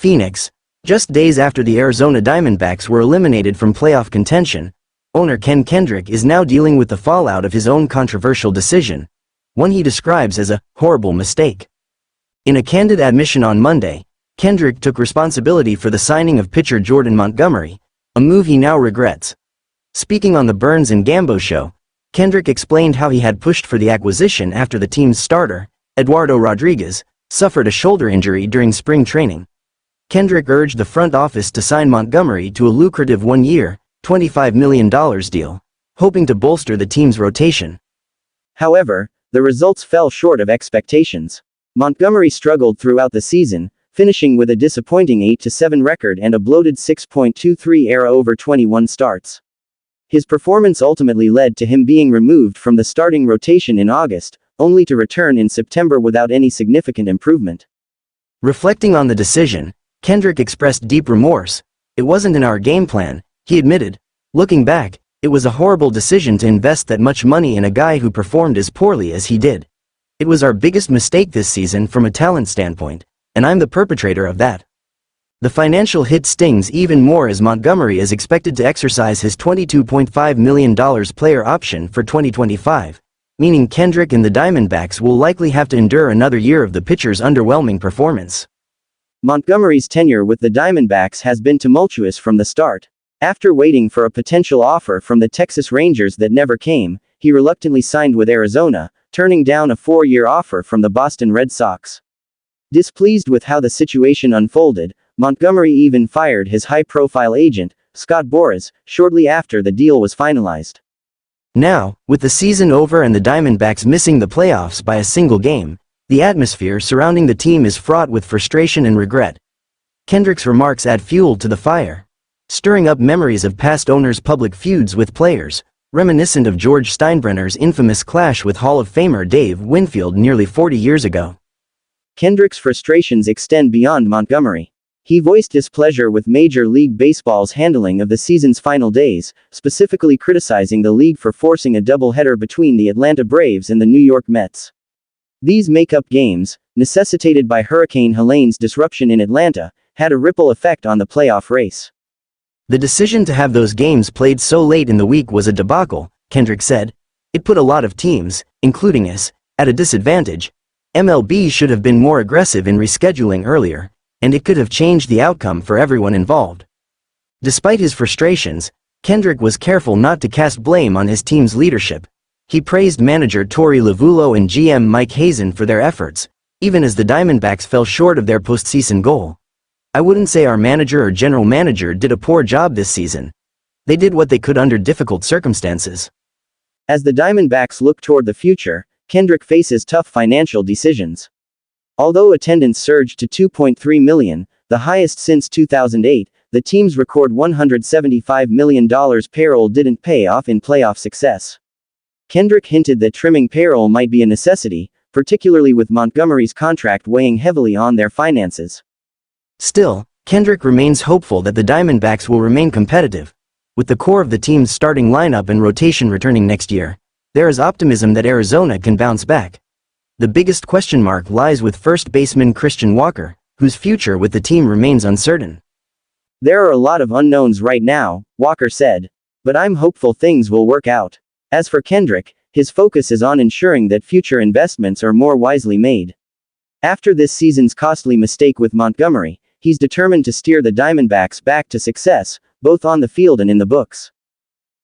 Phoenix, just days after the Arizona Diamondbacks were eliminated from playoff contention, owner Ken Kendrick is now dealing with the fallout of his own controversial decision, one he describes as a horrible mistake. In a candid admission on Monday, Kendrick took responsibility for the signing of pitcher Jordan Montgomery, a move he now regrets. Speaking on the Burns Gambo Show, Kendrick explained how he had pushed for the acquisition after the team's starter, Eduardo Rodriguez, suffered a shoulder injury during spring training. Kendrick urged the front office to sign Montgomery to a lucrative one-year, $25 million deal, hoping to bolster the team's rotation. However, the results fell short of expectations. Montgomery struggled throughout the season, finishing with a disappointing 8-7 record and a bloated 6.23 ERA over 21 starts. His performance ultimately led to him being removed from the starting rotation in August, only to return in September without any significant improvement. Reflecting on the decision, Kendrick expressed deep remorse. "It wasn't in our game plan," he admitted. "Looking back, it was a horrible decision to invest that much money in a guy who performed as poorly as he did. It was our biggest mistake this season from a talent standpoint, and I'm the perpetrator of that." The financial hit stings even more as Montgomery is expected to exercise his $22.5 million player option for 2025, meaning Kendrick and the Diamondbacks will likely have to endure another year of the pitcher's underwhelming performance. Montgomery's tenure with the Diamondbacks has been tumultuous from the start. After waiting for a potential offer from the Texas Rangers that never came, he reluctantly signed with Arizona, turning down a 4-year offer from the Boston Red Sox. Displeased with how the situation unfolded, Montgomery even fired his high-profile agent, Scott Boras, shortly after the deal was finalized. Now, with the season over and the Diamondbacks missing the playoffs by a single game, the atmosphere surrounding the team is fraught with frustration and regret. Kendrick's remarks add fuel to the fire, stirring up memories of past owners' public feuds with players, reminiscent of George Steinbrenner's infamous clash with Hall of Famer Dave Winfield nearly 40 years ago. Kendrick's frustrations extend beyond Montgomery. He voiced displeasure with Major League Baseball's handling of the season's final days, specifically criticizing the league for forcing a doubleheader between the Atlanta Braves and the New York Mets. These make-up games, necessitated by Hurricane Helene's disruption in Atlanta, had a ripple effect on the playoff race. "The decision to have those games played so late in the week was a debacle," Kendrick said. "It put a lot of teams, including us, at a disadvantage. MLB should have been more aggressive in rescheduling earlier, and it could have changed the outcome for everyone involved." Despite his frustrations, Kendrick was careful not to cast blame on his team's leadership. He praised manager Torey Lovullo and GM Mike Hazen for their efforts, even as the Diamondbacks fell short of their postseason goal. "I wouldn't say our manager or general manager did a poor job this season. They did what they could under difficult circumstances." As the Diamondbacks look toward the future, Kendrick faces tough financial decisions. Although attendance surged to 2.3 million, the highest since 2008, the team's record $175 million payroll didn't pay off in playoff success. Kendrick hinted that trimming payroll might be a necessity, particularly with Montgomery's contract weighing heavily on their finances. Still, Kendrick remains hopeful that the Diamondbacks will remain competitive. With the core of the team's starting lineup and rotation returning next year, there is optimism that Arizona can bounce back. The biggest question mark lies with first baseman Christian Walker, whose future with the team remains uncertain. "There are a lot of unknowns right now," Walker said, "but I'm hopeful things will work out." As for Kendrick, his focus is on ensuring that future investments are more wisely made. After this season's costly mistake with Montgomery, he's determined to steer the Diamondbacks back to success, both on the field and in the books.